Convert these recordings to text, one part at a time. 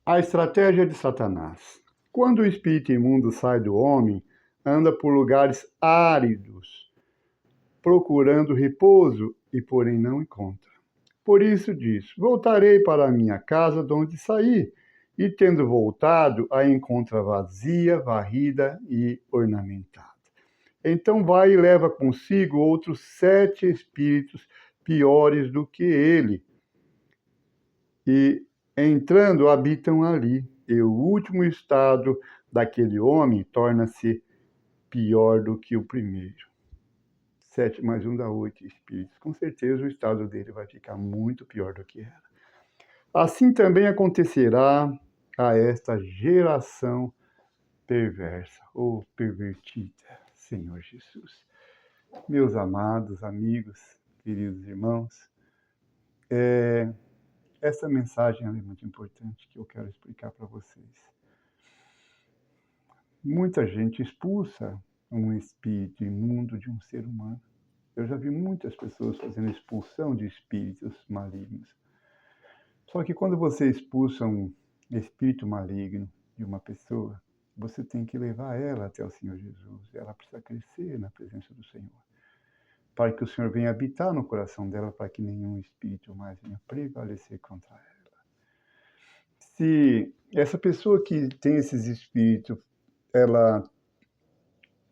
A estratégia de Satanás. Quando o espírito imundo sai do homem, anda por lugares áridos, procurando repouso e porém não encontra. Por isso diz: voltarei para a minha casa de onde saí, e tendo voltado, a encontra vazia, varrida e ornamentada. Então vai e leva consigo outros 7 espíritos piores do que ele, e entrando habitam ali. E o último estado daquele homem torna-se pior do que o primeiro. 7 mais 1 dá 8 espíritos. Com certeza o estado dele vai ficar muito pior do que era. Assim também acontecerá a esta geração perversa ou pervertida, Senhor Jesus. Meus amados amigos, queridos irmãos, essa mensagem é muito importante que eu quero explicar para vocês. Muita gente expulsa um espírito imundo de um ser humano. Eu já vi muitas pessoas fazendo expulsão de espíritos malignos. Só que quando você expulsa um espírito maligno de uma pessoa, você tem que levar ela até o Senhor Jesus. Ela precisa crescer na presença do Senhor, para que o Senhor venha habitar no coração dela, para que nenhum espírito mais venha prevalecer contra ela. Se essa pessoa que tem esses espíritos, ela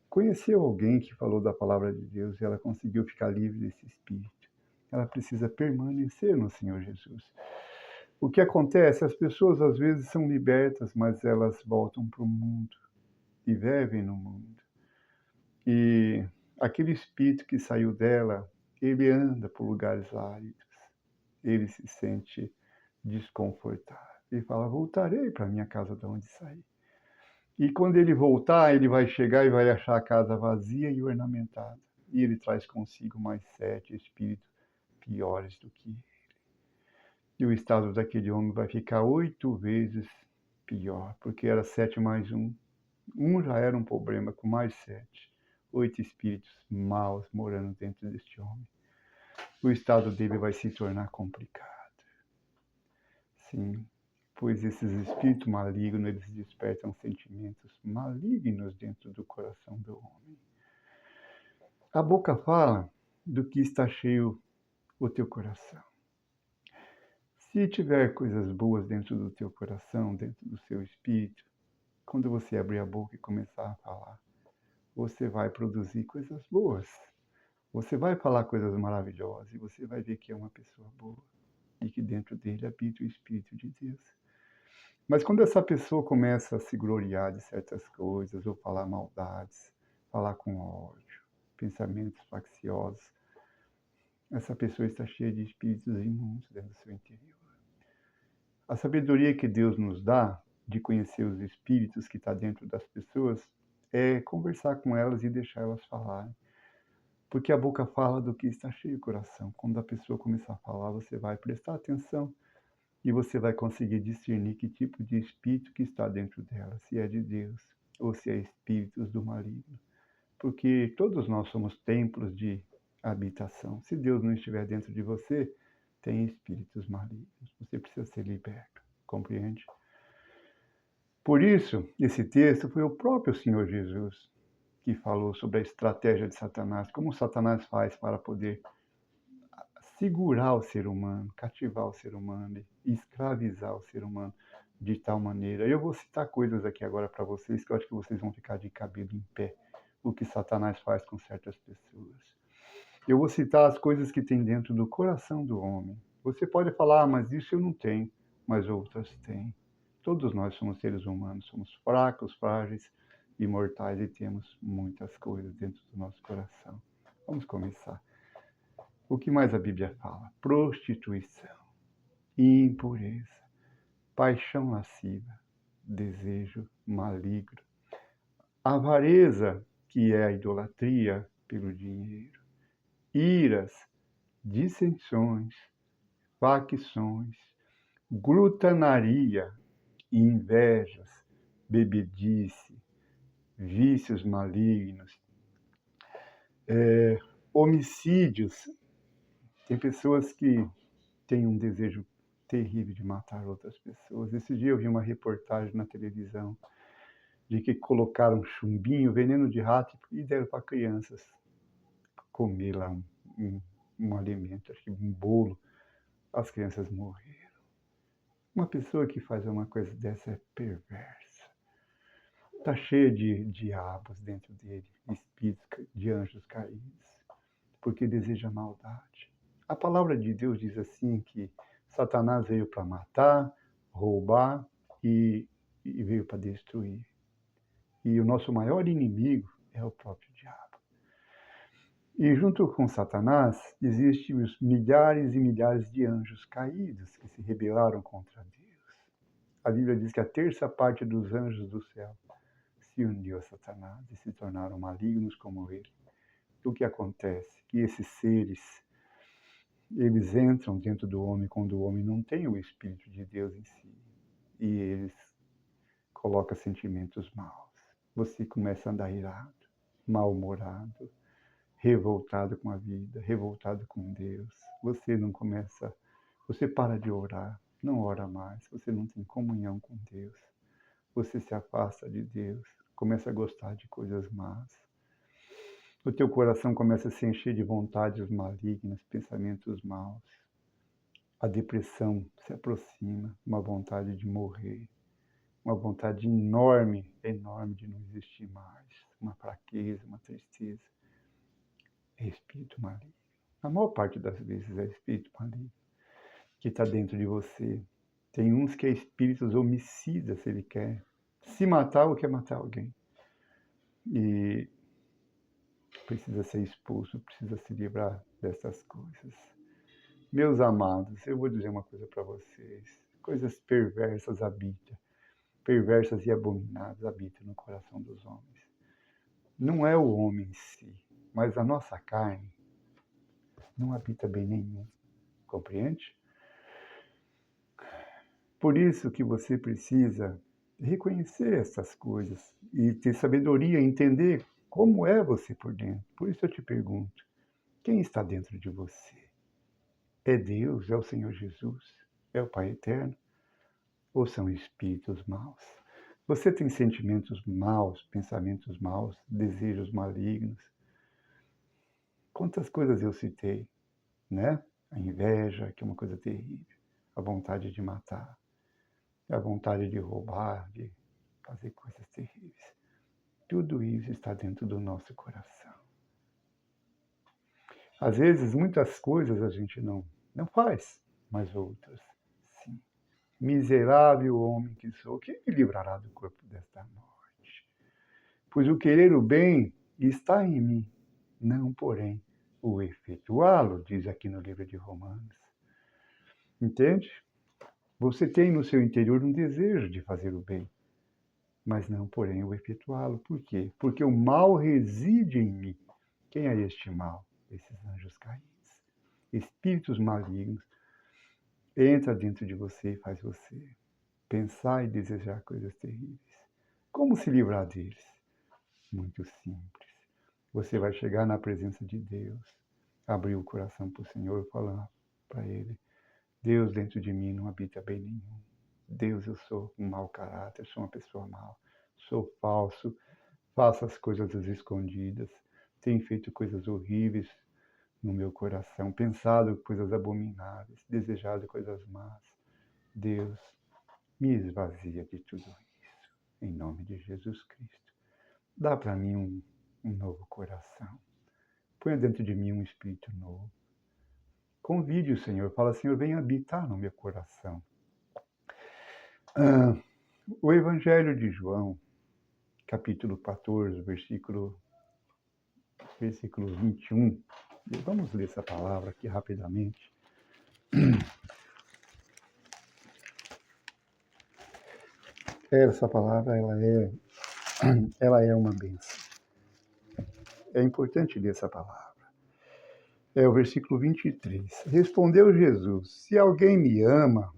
conheceu alguém que falou da palavra de Deus e ela conseguiu ficar livre desse espírito, ela precisa permanecer no Senhor Jesus. O que acontece? As pessoas às vezes são libertas, mas elas voltam para o mundo e vivem no mundo. E aquele espírito que saiu dela, ele anda por lugares áridos, ele se sente desconfortável. Ele fala: voltarei para a minha casa de onde saí. E quando ele voltar, ele vai chegar e vai achar a casa vazia e ornamentada. E ele traz consigo mais 7 espíritos piores do que ele. E o estado daquele homem vai ficar 8 vezes pior, porque era 7 mais 1. 1 já era um problema, com mais 7. 8 espíritos maus morando dentro deste homem. O estado dele vai se tornar complicado. Sim, pois esses espíritos malignos, eles despertam sentimentos malignos dentro do coração do homem. A boca fala do que está cheio o teu coração. Se tiver coisas boas dentro do teu coração, dentro do seu espírito, quando você abrir a boca e começar a falar, você vai produzir coisas boas. Você vai falar coisas maravilhosas e você vai ver que é uma pessoa boa e que dentro dele habita o Espírito de Deus. Mas quando essa pessoa começa a se gloriar de certas coisas ou falar maldades, falar com ódio, pensamentos facciosos, essa pessoa está cheia de espíritos imundos dentro do seu interior. A sabedoria que Deus nos dá de conhecer os espíritos que está dentro das pessoas é conversar com elas e deixar elas falarem. Porque a boca fala do que está cheio o coração. Quando a pessoa começar a falar, você vai prestar atenção e você vai conseguir discernir que tipo de espírito que está dentro dela, se é de Deus ou se é espíritos do maligno. Porque todos nós somos templos de habitação. Se Deus não estiver dentro de você, tem espíritos malignos. Você precisa ser liberto, compreende? Por isso, esse texto foi o próprio Senhor Jesus que falou sobre a estratégia de Satanás, como Satanás faz para poder segurar o ser humano, cativar o ser humano e escravizar o ser humano de tal maneira. Eu vou citar coisas aqui agora para vocês que eu acho que vocês vão ficar de cabelo em pé, o que Satanás faz com certas pessoas. Eu vou citar as coisas que tem dentro do coração do homem. Você pode falar: mas isso eu não tenho, mas outras têm. Todos nós somos seres humanos, somos fracos, frágeis, imortais e temos muitas coisas dentro do nosso coração. Vamos começar. O que mais a Bíblia fala? Prostituição, impureza, paixão lasciva, desejo maligno, avareza, que é a idolatria pelo dinheiro, iras, dissensões, facções, glutanaria, invejas, bebedice, vícios malignos, homicídios. Tem pessoas que têm um desejo terrível de matar outras pessoas. Esse dia eu vi uma reportagem na televisão de que colocaram chumbinho, veneno de rato e deram para crianças comer lá um alimento, acho que um bolo. As crianças morreram. Uma pessoa que faz uma coisa dessa é perversa. Está cheia de diabos dentro dele, espíritos de anjos caídos, porque deseja maldade. A palavra de Deus diz assim que Satanás veio para matar, roubar e veio para destruir. E o nosso maior inimigo é o próprio diabo. E junto com Satanás, existem os milhares e milhares de anjos caídos que se rebelaram contra Deus. A Bíblia diz que a terça parte dos anjos do céu se uniu a Satanás e se tornaram malignos como ele. O que acontece? Que esses seres, eles entram dentro do homem quando o homem não tem o Espírito de Deus em si. E eles colocam sentimentos maus. Você começa a andar irado, mal-humorado, revoltado com a vida, revoltado com Deus. Você para de orar, não ora mais, você não tem comunhão com Deus. Você se afasta de Deus, começa a gostar de coisas más. O teu coração começa a se encher de vontades malignas, pensamentos maus. A depressão se aproxima, uma vontade de morrer, uma vontade enorme, enorme de não existir mais, uma fraqueza, uma tristeza. É espírito maligno. A maior parte das vezes é espírito maligno que está dentro de você. Tem uns que é espíritos homicidas, se ele quer se matar ou quer matar alguém. E precisa ser expulso, precisa se livrar dessas coisas. Meus amados, eu vou dizer uma coisa para vocês. Coisas perversas habitam, perversas e abominadas habitam no coração dos homens. Não é o homem em si, mas a nossa carne não habita bem nenhum. Compreende? Por isso que você precisa reconhecer essas coisas e ter sabedoria, entender como é você por dentro. Por isso eu te pergunto, quem está dentro de você? É Deus? É o Senhor Jesus? É o Pai Eterno? Ou são espíritos maus? Você tem sentimentos maus, pensamentos maus, desejos malignos? Quantas coisas eu citei, né? A inveja, que é uma coisa terrível. A vontade de matar. A vontade de roubar, de fazer coisas terríveis. Tudo isso está dentro do nosso coração. Às vezes, muitas coisas a gente não faz, mas outras, sim. Miserável homem que sou, quem me livrará do corpo desta morte? Pois o querer o bem está em mim, não, porém, o efetuá-lo, diz aqui no livro de Romanos. Entende? Você tem no seu interior um desejo de fazer o bem, mas não, porém, o efetuá-lo. Por quê? Porque o mal reside em mim. Quem é este mal? Esses anjos caídos. Espíritos malignos entra dentro de você e faz você pensar e desejar coisas terríveis. Como se livrar deles? Muito simples. Você vai chegar na presença de Deus, abrir o coração para o Senhor e falar para Ele: Deus, dentro de mim não habita bem nenhum. Deus, eu sou um mau caráter, sou uma pessoa mau, sou falso, faço as coisas às escondidas, tenho feito coisas horríveis no meu coração, pensado coisas abomináveis, desejado coisas más. Deus, me esvazia de tudo isso, em nome de Jesus Cristo. Dá para mim um novo coração. Põe dentro de mim um espírito novo. Convide o Senhor, fala: Senhor, vem habitar no meu coração. O Evangelho de João, capítulo 14, versículo 21. Vamos ler essa palavra aqui rapidamente. Essa palavra, ela é uma bênção. É importante ler essa palavra. É o versículo 23. Respondeu Jesus: se alguém me ama,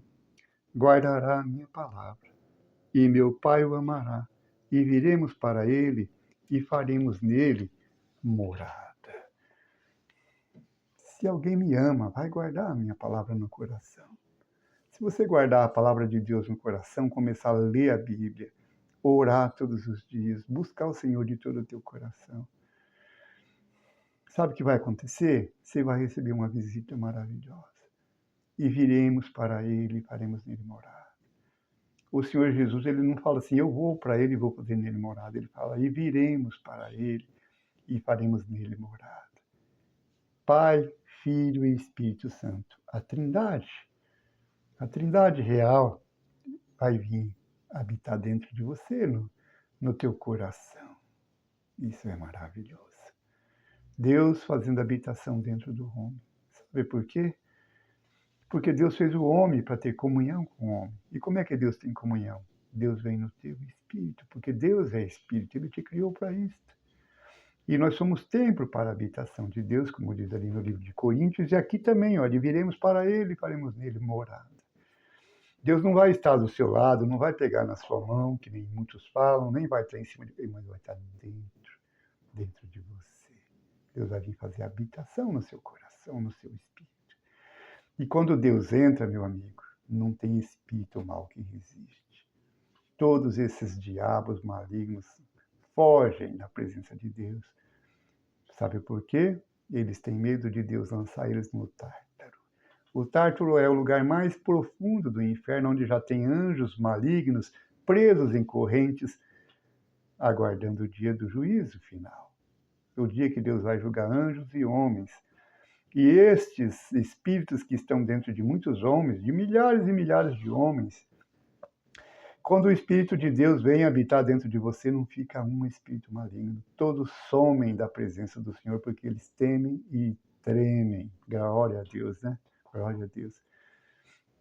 guardará a minha palavra, e meu Pai o amará, e viremos para ele e faremos nele morada. Se alguém me ama, vai guardar a minha palavra no coração. Se você guardar a palavra de Deus no coração, começar a ler a Bíblia, orar todos os dias, buscar o Senhor de todo o teu coração, sabe o que vai acontecer? Você vai receber uma visita maravilhosa. E viremos para Ele e faremos nele morada. O Senhor Jesus, Ele não fala assim, eu vou para Ele e vou fazer nele morada. Ele fala, e viremos para Ele e faremos nele morada. Pai, Filho e Espírito Santo. A Trindade real vai vir habitar dentro de você, no teu coração. Isso é maravilhoso. Deus fazendo habitação dentro do homem. Sabe por quê? Porque Deus fez o homem para ter comunhão com o homem. E como é que Deus tem comunhão? Deus vem no teu espírito, porque Deus é espírito, Ele te criou para isso. E nós somos templo para a habitação de Deus, como diz ali no livro de Coríntios, e aqui também, olha, viremos para Ele e faremos nele morada. Deus não vai estar do seu lado, não vai pegar na sua mão, que nem muitos falam, nem vai estar em cima de você, mas vai estar dentro de você. Deus vai vir fazer habitação no seu coração, no seu espírito. E quando Deus entra, meu amigo, não tem espírito mal que resiste. Todos esses diabos malignos fogem da presença de Deus. Sabe por quê? Eles têm medo de Deus lançar eles no Tártaro. O Tártaro é o lugar mais profundo do inferno, onde já tem anjos malignos presos em correntes, aguardando o dia do juízo final. O dia que Deus vai julgar anjos e homens. E estes espíritos que estão dentro de muitos homens, de milhares e milhares de homens, quando o Espírito de Deus vem habitar dentro de você, não fica um espírito maligno. Todos somem da presença do Senhor, porque eles temem e tremem. Glória a Deus, né? Glória a Deus.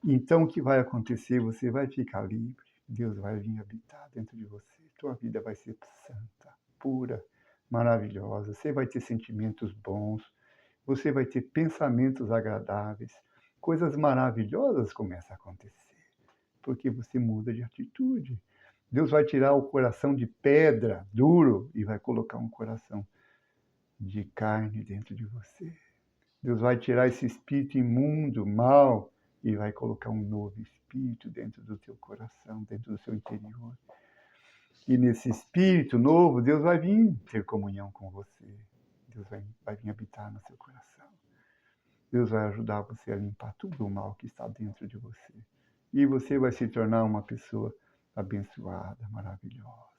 Então, o que vai acontecer? Você vai ficar livre. Deus vai vir habitar dentro de você. Tua vida vai ser santa, pura, maravilhosa. Você vai ter sentimentos bons. Você vai ter pensamentos agradáveis. Coisas maravilhosas começam a acontecer. Porque você muda de atitude. Deus vai tirar o coração de pedra, duro, e vai colocar um coração de carne dentro de você. Deus vai tirar esse espírito imundo, mau, e vai colocar um novo espírito dentro do teu coração, dentro do seu interior. E nesse espírito novo, Deus vai vir ter comunhão com você. Deus vai vir habitar no seu coração. Deus vai ajudar você a limpar tudo o mal que está dentro de você. E você vai se tornar uma pessoa abençoada, maravilhosa.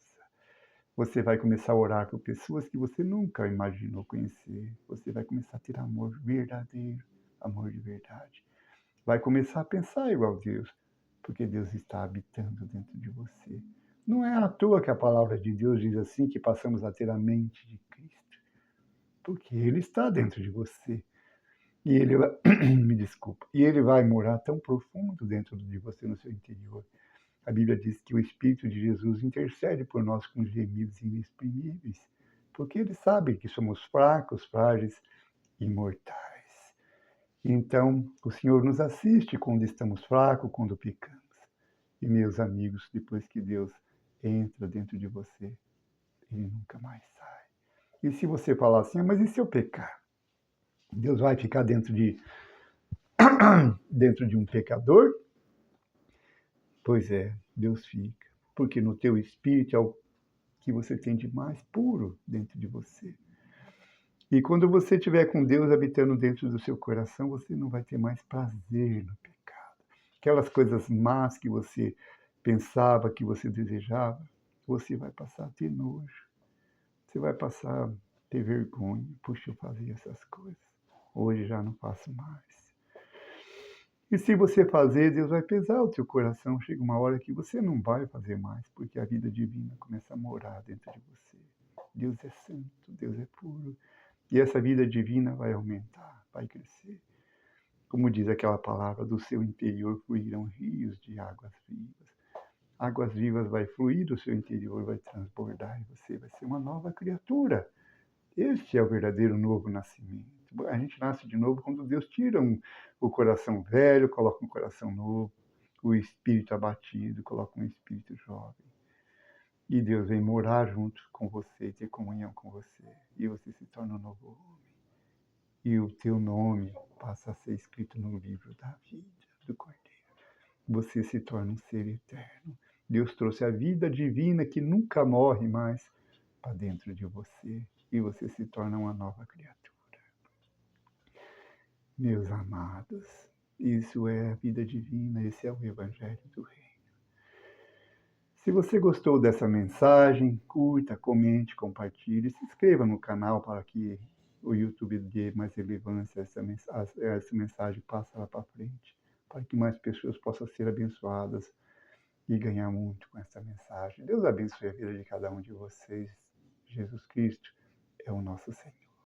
Você vai começar a orar por pessoas que você nunca imaginou conhecer. Você vai começar a ter amor verdadeiro, amor de verdade. Vai começar a pensar igual a Deus, porque Deus está habitando dentro de você. Não é à toa que a palavra de Deus diz assim, que passamos a ter a mente de Cristo, porque Ele está dentro de você. E Ele vai, me desculpa, e Ele vai morar tão profundo dentro de você, no seu interior. A Bíblia diz que o Espírito de Jesus intercede por nós com gemidos inexprimíveis, porque Ele sabe que somos fracos, frágeis e mortais. Então, o Senhor nos assiste quando estamos fracos, quando pecamos. E, meus amigos, depois que Deus entra dentro de você, Ele nunca mais sai. E se você falar assim, mas e se eu pecar? Deus vai ficar dentro de um pecador? Pois é, Deus fica. Porque no teu espírito é o que você tem de mais puro dentro de você. E quando você estiver com Deus habitando dentro do seu coração, você não vai ter mais prazer no pecado. Aquelas coisas más que você pensava, que você desejava, você vai passar a ter nojo. Você vai passar a ter vergonha. Puxa, eu fazia essas coisas. Hoje já não faço mais. E se você fazer, Deus vai pesar o teu coração. Chega uma hora que você não vai fazer mais, porque a vida divina começa a morar dentro de você. Deus é santo, Deus é puro. E essa vida divina vai aumentar, vai crescer. Como diz aquela palavra, do seu interior fluirão rios de águas vivas. Águas vivas vai fluir do seu interior, vai transbordar e você vai ser uma nova criatura. Este é o verdadeiro novo nascimento. A gente nasce de novo quando Deus tira o coração velho, coloca um coração novo, o espírito abatido, coloca um espírito jovem. E Deus vem morar junto com você, ter comunhão com você. E você se torna um novo homem. E o teu nome passa a ser escrito no livro da vida do Cordeiro. você se torna um ser eterno. Deus trouxe a vida divina que nunca morre mais para dentro de você e você se torna uma nova criatura. Meus amados, isso é a vida divina, esse é o Evangelho do Reino. Se você gostou dessa mensagem, curta, comente, compartilhe, se inscreva no canal para que o YouTube dê mais relevância a essa mensagem, passe lá para frente, para que mais pessoas possam ser abençoadas e ganhar muito com essa mensagem. Deus abençoe a vida de cada um de vocês. Jesus Cristo é o nosso Senhor.